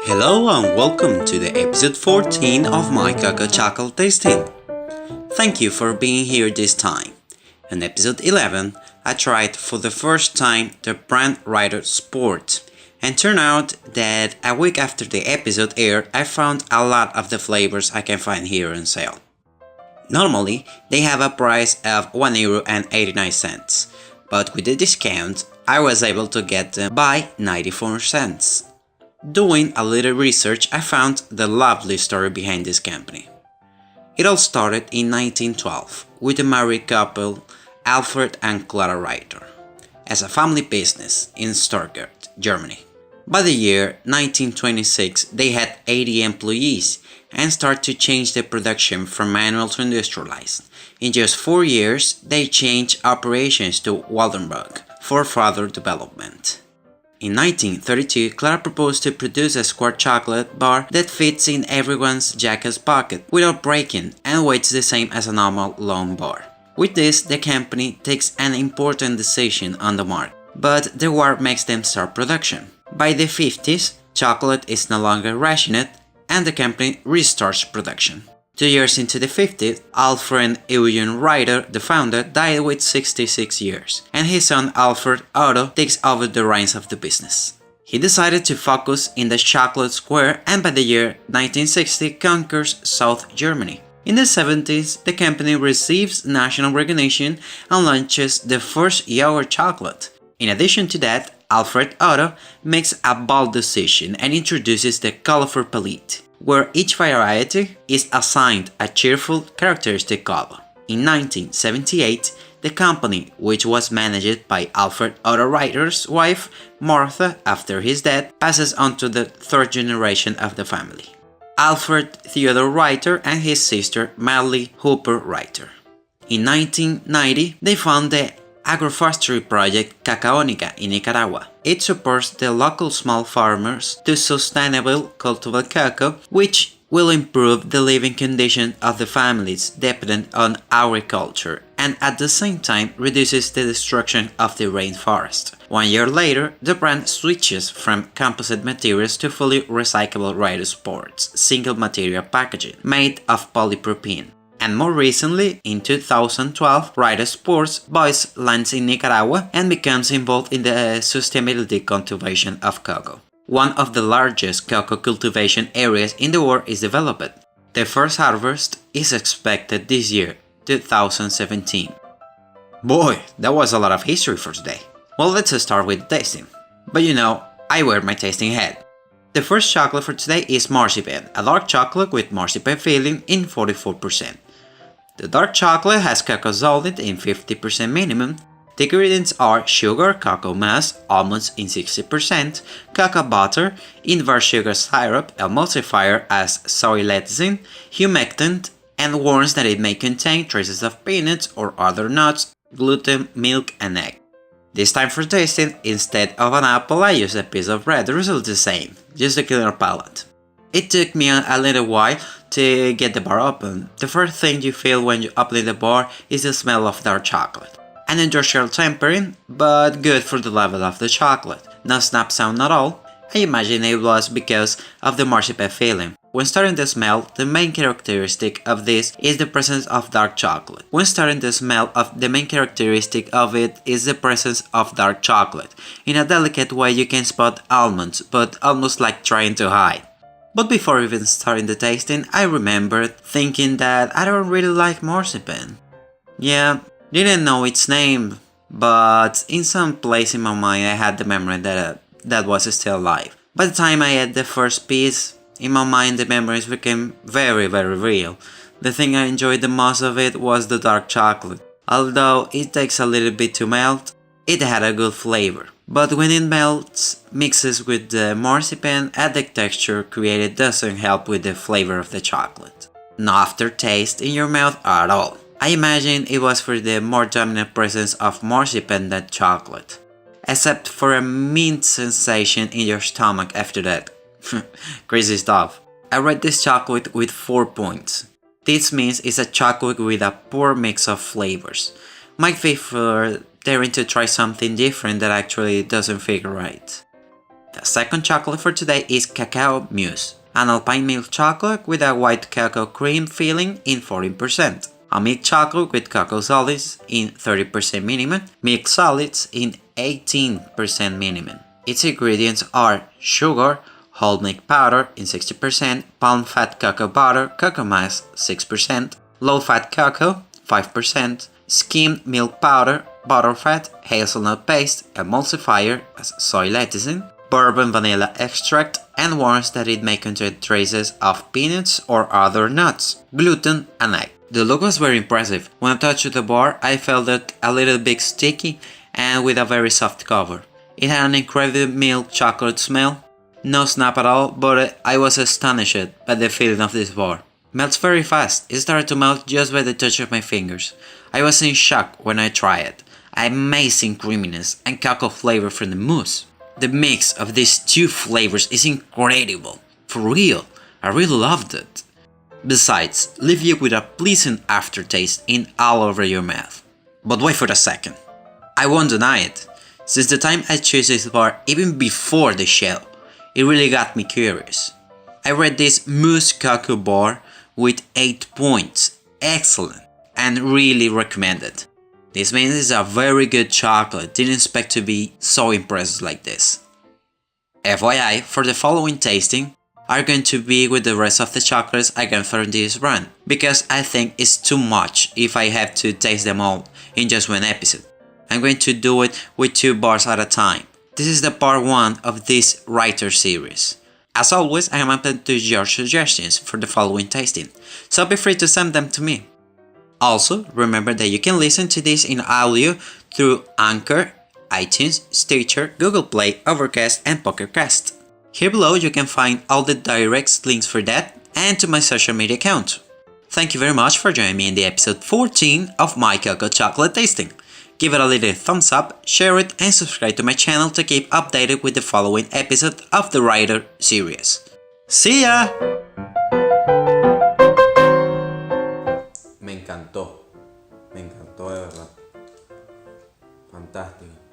Hello and welcome to the episode 14 of my cacao chocolate tasting. Thank you for being here this time. In episode 11, I tried for the first time the brand Ritter Sport, and turned out that a week after the episode aired, I found a lot of the flavors I can find here on sale. Normally, they have a price of €1.89, but with the discount, I was able to get them by 94 cents. Doing a little research, I found the lovely story behind this company. It all started in 1912 with the married couple Alfred and Clara Ritter, as a family business in Stuttgart, Germany. By the year 1926, they had 80 employees and started to change the production from manual to industrialized. In just 4 years, they changed operations to Waldenburg for further development. In 1932, Clara proposed to produce a square chocolate bar that fits in everyone's jacket pocket without breaking and weighs the same as a normal long bar. With this, the company takes an important decision on the market, but the war makes them start production. By the 50s, chocolate is no longer rationed and the company restarts production. 2 years into the 50s, Alfred Eugen Ritter, the founder, died with 66 years, and his son Alfred Otto takes over the reins of the business. He decided to focus in the chocolate square and by the year 1960 conquers South Germany. In the 70s, the company receives national recognition and launches the first yogurt chocolate. In addition to that, Alfred Otto makes a bold decision and introduces the colorful palette, where each variety is assigned a cheerful, characteristic color. In 1978, the company, which was managed by Alfred Otto Ritter's wife, Martha, after his death, passes on to the third generation of the family, Alfred Theodore Ritter and his sister Madeleine Hooper Ritter. In 1990, they found the agroforestry project Cacaónica in Nicaragua. It supports the local small farmers to sustainable cultivate cacao, which will improve the living conditions of the families dependent on agriculture and at the same time reduces the destruction of the rainforest. 1 year later, the brand switches from composite materials to fully recyclable Ritter Sports single material packaging made of polypropylene. And more recently, in 2012, Ritter Sports buys lands in Nicaragua and becomes involved in the sustainability cultivation of cocoa. One of the largest cocoa cultivation areas in the world is developed. The first harvest is expected this year, 2017. Boy, that was a lot of history for today. Well, let's start with tasting. But I wear my tasting hat. The first chocolate for today is Marzipan, a dark chocolate with marzipan filling in 44%. The dark chocolate has cacao solid in 50% minimum. The ingredients are sugar, cacao mousse, almonds in 60%, cacao butter, inverse sugar syrup, emulsifier as soy lecithin, humectant, and warns that it may contain traces of peanuts or other nuts, gluten, milk, and egg. This time for tasting, instead of an apple, I used a piece of bread. The result is the same, just a cleaner palate. It took me a little while to get the bar open. The first thing you feel when you open the bar is the smell of dark chocolate. An industrial tempering, but good for the level of the chocolate. No snap sound at all. I imagine it was because of the marzipan filling. When starting to smell, the main characteristic of this is the presence of dark chocolate. When starting to smell, the main characteristic of it is the presence of dark chocolate. In a delicate way you can spot almonds, but almost like trying to hide. But before even starting the tasting, I remembered thinking that I don't really like marzipan. Yeah, didn't know its name, but in some place in my mind I had the memory that was still alive. By the time I had the first piece, in my mind the memories became very real. The thing I enjoyed the most of it was the dark chocolate. Although it takes a little bit to melt, it had a good flavor. But when it melts, mixes with the marzipan, the texture created doesn't help with the flavor of the chocolate. No aftertaste in your mouth at all. I imagine it was for the more dominant presence of marzipan than chocolate. Except for a mint sensation in your stomach after that. Crazy stuff. I rate this chocolate with 4 points. This means it's a chocolate with a poor mix of flavors. Might be for daring to try something different that actually doesn't feel right. The second chocolate for today is Cacao Mousse, an alpine milk chocolate with a white cacao cream filling in 14%, a milk chocolate with cacao solids in 30% minimum, milk solids in 18% minimum. Its ingredients are sugar, whole milk powder in 60%, palm fat cacao butter, cacao mass 6%, low fat cacao 5%, skimmed milk powder, butterfat, hazelnut paste, emulsifier as soy lecithin, bourbon vanilla extract, and warns that it may contain traces of peanuts or other nuts, gluten, and egg. The look was very impressive. When I touched the bar, I felt it a little bit sticky and with a very soft cover. It had an incredible milk chocolate smell. No snap at all, but I was astonished by the feeling of this bar. Melts very fast. It started to melt just by the touch of my fingers. I was in shock when I tried it. Amazing creaminess and cacao flavor from the mousse. The mix of these two flavors is incredible. For real, I really loved it. Besides, leave you with a pleasant aftertaste in all over your mouth. But wait for a second. I won't deny it. Since the time I chose this bar, even before the show, it really got me curious. I read this mousse cacao bar with 8 points. Excellent and really recommended. This means it's a very good chocolate. Didn't expect to be so impressed like this. FYI, for the following tasting are going to be with the rest of the chocolates I got from this brand, because I think it's too much if I have to taste them all in just one episode. I'm going to do it with 2 bars at a time. This is the part 1 of this Ritter series. As always, I am open to your suggestions for the following tasting, so be free to send them to me. Also, remember that you can listen to this in audio through Anchor, iTunes, Stitcher, Google Play, Overcast, and Pocket Cast. Here below you can find all the direct links for that and to my social media account. Thank you very much for joining me in the episode 14 of my Cacao Chocolate Tasting. Give it a little thumbs up, share it, and subscribe to my channel to keep updated with the following episode of the Ritter series. See ya! Me encantó de verdad. Fantástico.